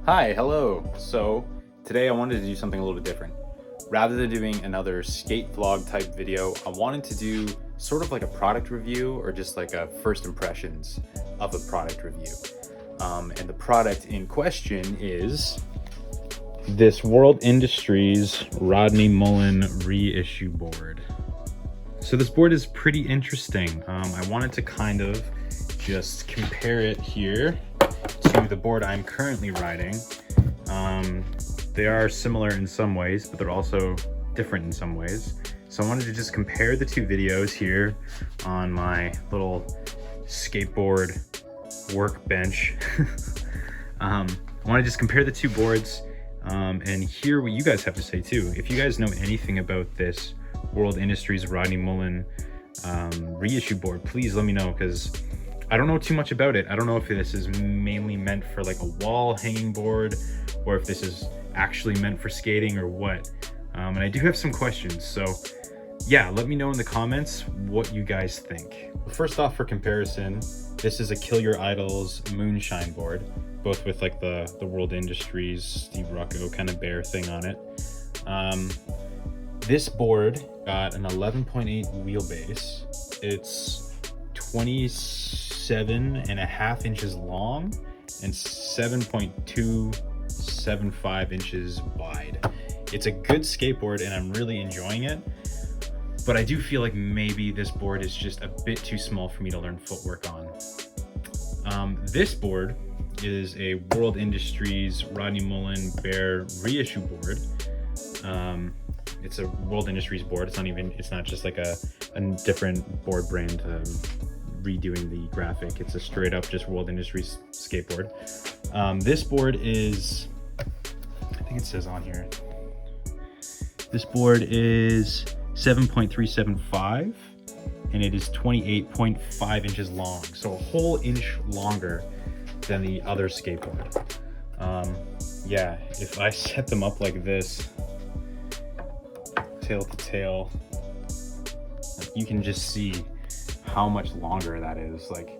Hi, hello. So today I wanted to do something a little bit different. Rather than doing another skate vlog type video, I wanted to do sort of like a product review or just like a first impressions of a product review. And the product in question is this World Industries Rodney Mullen reissue board. So this board is pretty interesting. I wanted to kind of just compare it here to the board I'm currently riding. They are similar in some ways, but they're also different in some ways. So I wanted to just compare the two videos here on my little skateboard workbench. I want to just compare the two boards and hear what you guys have to say too. If you guys know anything about this World Industries Rodney Mullen reissue board, please let me know, because I don't know too much about it. I don't know if this is mainly meant for like a wall hanging board or if this is actually meant for skating or what. And I do have some questions, so yeah, let me know in the comments what you guys think. First off, for comparison, this is a Kill Your Idols Moonshine board, both with like the World Industries Steve Rucko kind of bear thing on it. This board got an 11.8 wheelbase. It's 27.5 inches long and 7.275 inches wide. It's a good skateboard and I'm really enjoying it, but I do feel like maybe this board is just a bit too small for me to learn footwork on. This board is a World Industries Rodney Mullen Bear reissue board. It's a World Industries board. It's not just like a different board brand redoing the graphic. It's a straight up just World Industries skateboard. This board is, I think it says on here, this board is 7.375 and it is 28.5 inches long, so a whole inch longer than the other skateboard. Yeah, if I set them up like this, tail to tail, like you can just see how much longer that is, like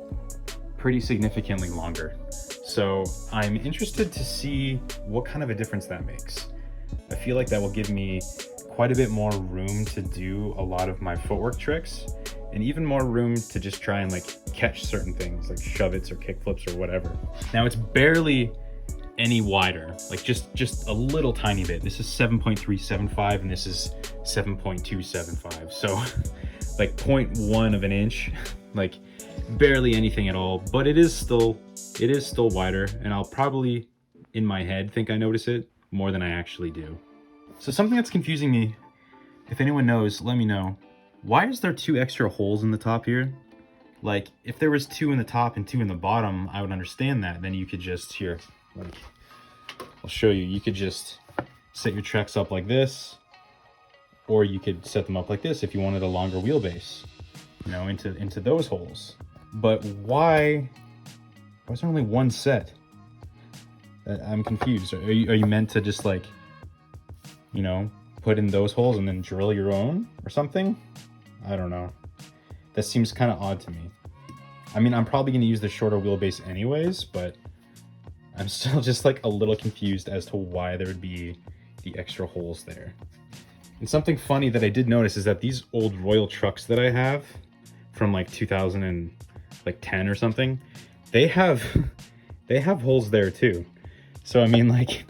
pretty significantly longer. So I'm interested to see what kind of a difference that makes. I feel like that will give me quite a bit more room to do a lot of my footwork tricks, and even more room to just try and like catch certain things like shove-its or kickflips or whatever. Now it's barely any wider, like just a little tiny bit. This is 7.375 and this is 7.275. So like 0.1 of an inch, like barely anything at all, but it is still wider, and I'll probably in my head think I notice it more than I actually do. So something that's confusing me, if anyone knows, let me know. Why is there 2 extra holes in the top here? Like if there was 2 in the top and 2 in the bottom, I would understand that. Then you could just, here, like I'll show you, you could just set your tracks up like this, or you could set them up like this if you wanted a longer wheelbase, you know, into those holes. But why is there only 1 set? I'm confused. Are you meant to just like, you know, put in those holes and then drill your own or something? I don't know. That seems kind of odd to me. I mean, I'm probably going to use the shorter wheelbase anyways, but I'm still just like a little confused as to why there would be the extra holes there. And something funny that I did notice is that these old Royal trucks that I have from like 2010 or something, they have holes there too. So I mean, like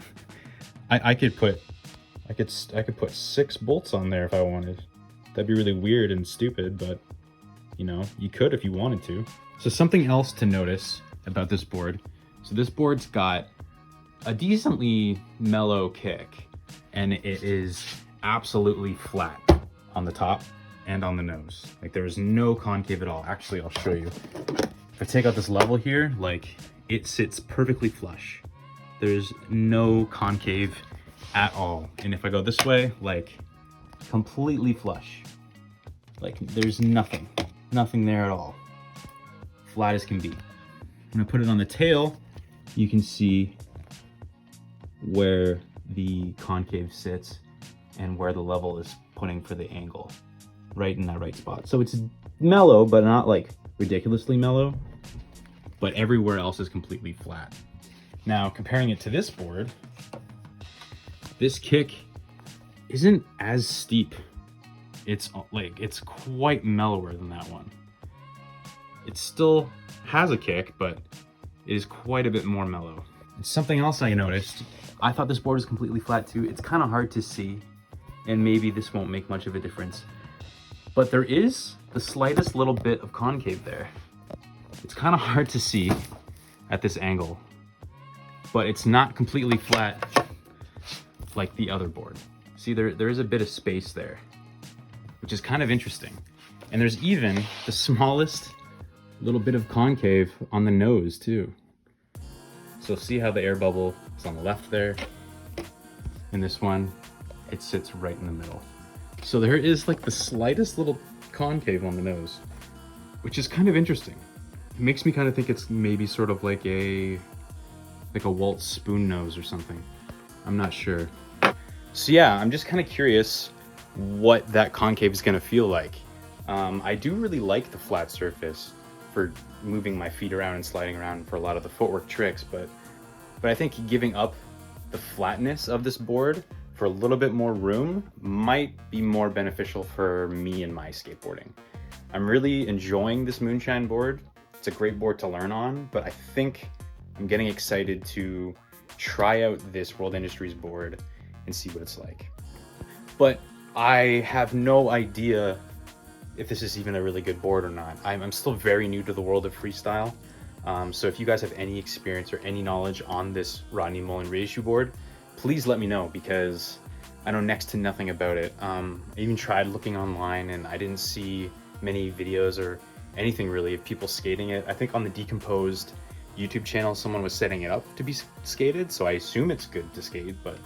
I could put 6 bolts on there if I wanted. That'd be really weird and stupid, but you know, you could if you wanted to. So something else to notice about this board. So this board's got a decently mellow kick, and it is absolutely flat on the top and on the nose. Like there is no concave at all. Actually, I'll show you. If I take out this level here, like it sits perfectly flush. There's no concave at all. And if I go this way, like completely flush. Like there's nothing there at all. Flat as can be. When I put it on the tail, you can see where the concave sits and where the level is putting for the angle, right in that right spot. So it's mellow, but not like ridiculously mellow, but everywhere else is completely flat. Now, comparing it to this board, this kick isn't as steep. It's quite mellower than that one. It still has a kick, but it is quite a bit more mellow. And something else I noticed, I thought this board was completely flat too. It's kind of hard to see, and maybe this won't make much of a difference, but there is the slightest little bit of concave there. It's kind of hard to see at this angle, but it's not completely flat like the other board. See, there is a bit of space there, which is kind of interesting. And there's even the smallest little bit of concave on the nose too. So see how the air bubble is on the left there. In this one, it sits right in the middle. So there is like the slightest little concave on the nose, which is kind of interesting. It makes me kind of think it's maybe sort of like a Waltz spoon nose or something. I'm not sure. So yeah, I'm just kind of curious what that concave is gonna feel like. I do really like the flat surface for moving my feet around and sliding around for a lot of the footwork tricks, but I think giving up the flatness of this board for a little bit more room might be more beneficial for me and my skateboarding. I'm really enjoying this Moonshine board. It's a great board to learn on, but I think I'm getting excited to try out this World Industries board and see what it's like. But I have no idea if this is even a really good board or not. I'm still very new to the world of freestyle. So if you guys have any experience or any knowledge on this Rodney Mullen reissue board, please let me know, because I know next to nothing about it. I even tried looking online and I didn't see many videos or anything really of people skating it. I think on the Decomposed YouTube channel, someone was setting it up to be skated, so I assume it's good to skate, but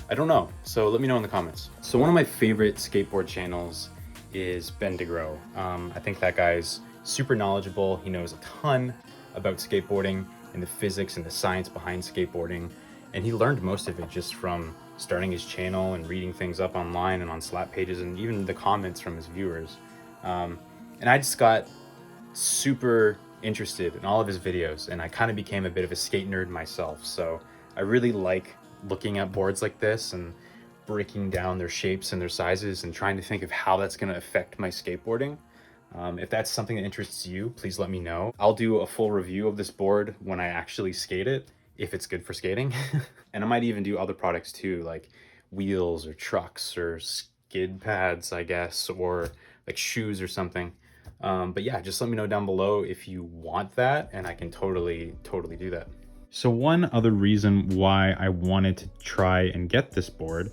I don't know. So let me know in the comments. So one of my favorite skateboard channels is Ben Degros. I think that guy's super knowledgeable. He knows a ton about skateboarding and the physics and the science behind skateboarding. And he learned most of it just from starting his channel and reading things up online and on Slap pages and even the comments from his viewers. And I just got super interested in all of his videos, and I kind of became a bit of a skate nerd myself. So I really like looking at boards like this and breaking down their shapes and their sizes and trying to think of how that's going to affect my skateboarding. If that's something that interests you, please let me know. I'll do a full review of this board when I actually skate it, if it's good for skating. And I might even do other products too, like wheels or trucks or skid pads, I guess, or like shoes or something. But yeah, just let me know down below if you want that, and I can totally do that. So one other reason why I wanted to try and get this board,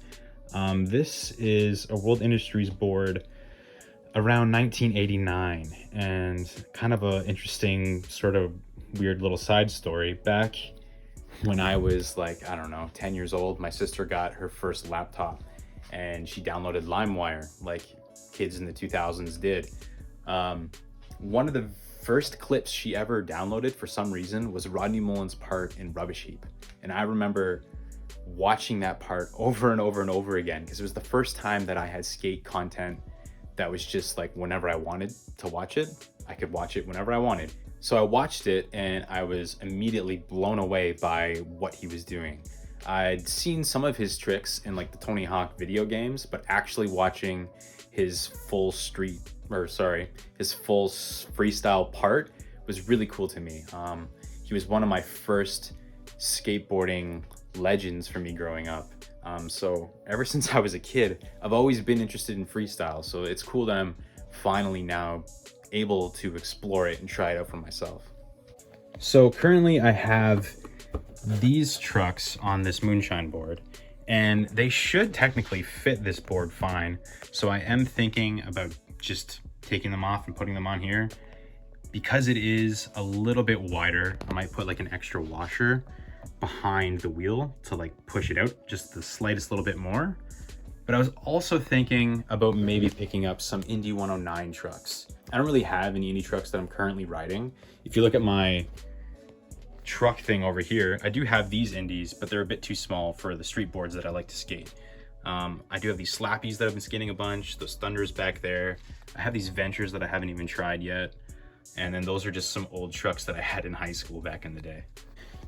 this is a World Industries board around 1989, and kind of a interesting sort of weird little side story. Back when I was like, I don't know, 10 years old, my sister got her first laptop and she downloaded LimeWire like kids in the 2000s did. One of the first clips she ever downloaded for some reason was Rodney Mullen's part in Rubbish Heap. And I remember watching that part over and over and over again, because it was the first time that I had skate content that was just like whenever I wanted to watch it, I could watch it whenever I wanted. So I watched it and I was immediately blown away by what he was doing. I'd seen some of his tricks in like the Tony Hawk video games, but actually watching his full freestyle part was really cool to me. He was one of my first skateboarding legends for me growing up. So ever since I was a kid, I've always been interested in freestyle. So it's cool that I'm finally now able to explore it and try it out for myself. So currently I have these trucks on this Moonshine board, and they should technically fit this board fine. So I am thinking about just taking them off and putting them on here. Because it is a little bit wider, I might put like an extra washer behind the wheel to like push it out just the slightest little bit more. But I was also thinking about maybe picking up some Indy 109 trucks. I don't really have any Indy trucks that I'm currently riding. If you look at my truck thing over here, I do have these Indies, but they're a bit too small for the street boards that I like to skate. I do have these Slappies that I've been skating a bunch, those Thunders back there. I have these Ventures that I haven't even tried yet. And then those are just some old trucks that I had in high school back in the day.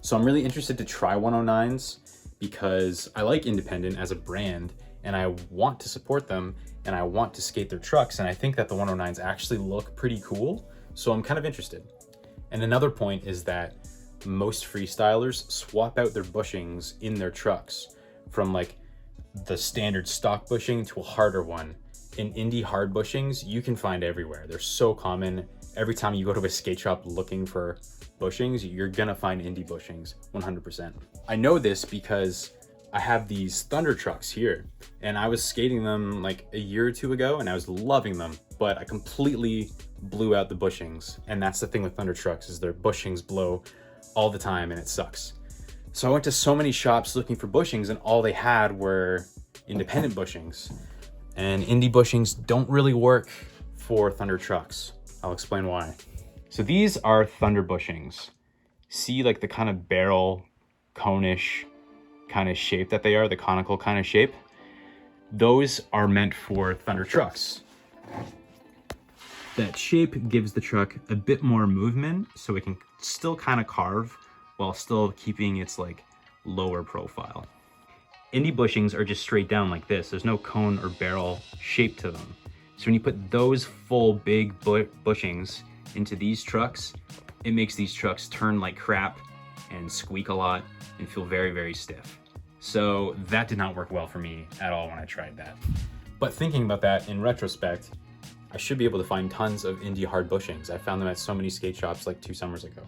So I'm really interested to try 109s because I like Independent as a brand and I want to support them and I want to skate their trucks. And I think that the 109s actually look pretty cool. So I'm kind of interested. And another point is that most freestylers swap out their bushings in their trucks from like the standard stock bushing to a harder one. In indie hard bushings, you can find everywhere. They're so common. Every time you go to a skate shop looking for bushings, you're gonna find indie bushings, 100%. I know this because I have these Thunder trucks here and I was skating them like a year or two ago and I was loving them, but I completely blew out the bushings. And that's the thing with Thunder trucks is their bushings blow all the time and it sucks. So I went to so many shops looking for bushings and all they had were independent bushings. And indie bushings don't really work for Thunder trucks. I'll explain why. So these are Thunder bushings. See like the kind of barrel, cone-ish kind of shape that they are, the conical kind of shape. Those are meant for Thunder trucks. That shape gives the truck a bit more movement so it can still kind of carve while still keeping its like lower profile. Indie bushings are just straight down like this. There's no cone or barrel shape to them. So when you put those full big bushings into these trucks, it makes these trucks turn like crap and squeak a lot and feel very, very stiff. So that did not work well for me at all when I tried that. But thinking about that in retrospect, I should be able to find tons of indie hard bushings. I found them at so many skate shops like 2 summers ago.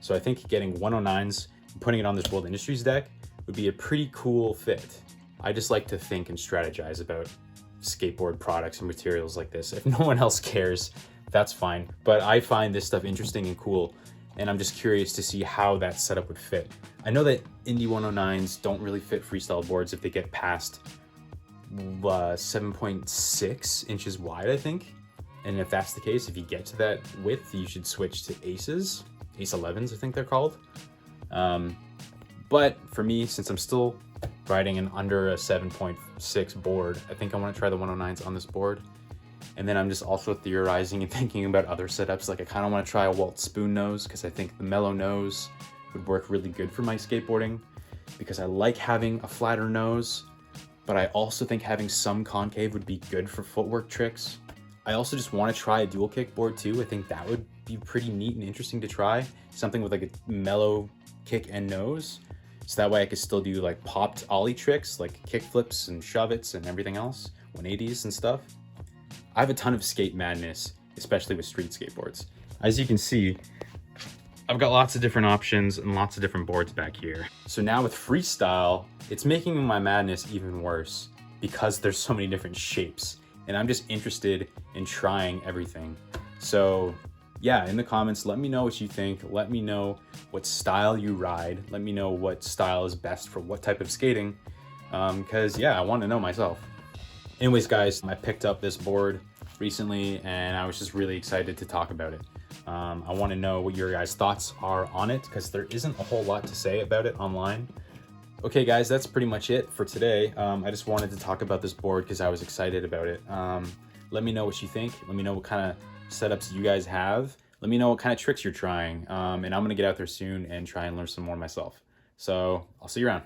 So I think getting 109s and putting it on this World Industries deck would be a pretty cool fit. I just like to think and strategize about skateboard products and materials like this. If no one else cares, that's fine. But I find this stuff interesting and cool, and I'm just curious to see how that setup would fit. I know that Indie 109s don't really fit freestyle boards if they get past 7.6 inches wide, I think. And if that's the case, if you get to that width, you should switch to Aces, Ace 11s, I think they're called. But for me, since I'm still riding an under a 7.6 board, I think I want to try the 109s on this board. And then I'm just also theorizing and thinking about other setups. Like I kind of want to try a Walt spoon nose because I think the mellow nose would work really good for my skateboarding because I like having a flatter nose, but I also think having some concave would be good for footwork tricks. I also just want to try a dual kick board too. I think that would be pretty neat and interesting to try. Something with like a mellow kick and nose. So that way I could still do like popped ollie tricks, like kick flips and shove-its and everything else, 180s and stuff. I have a ton of skate madness, especially with street skateboards. As you can see, I've got lots of different options and lots of different boards back here. So now with freestyle, it's making my madness even worse because there's so many different shapes and I'm just interested in trying everything. So yeah, in the comments, let me know what you think. Let me know what style you ride. Let me know what style is best for what type of skating. Because yeah, I want to know myself. Anyways, guys, I picked up this board recently and I was just really excited to talk about it. I want to know what your guys' thoughts are on it because there isn't a whole lot to say about it online. Okay, guys, that's pretty much it for today. I just wanted to talk about this board because I was excited about it. Let me know what you think. Let me know what kind of setups you guys have. Let me know what kind of tricks you're trying. And I'm going to get out there soon and try and learn some more myself. So I'll see you around.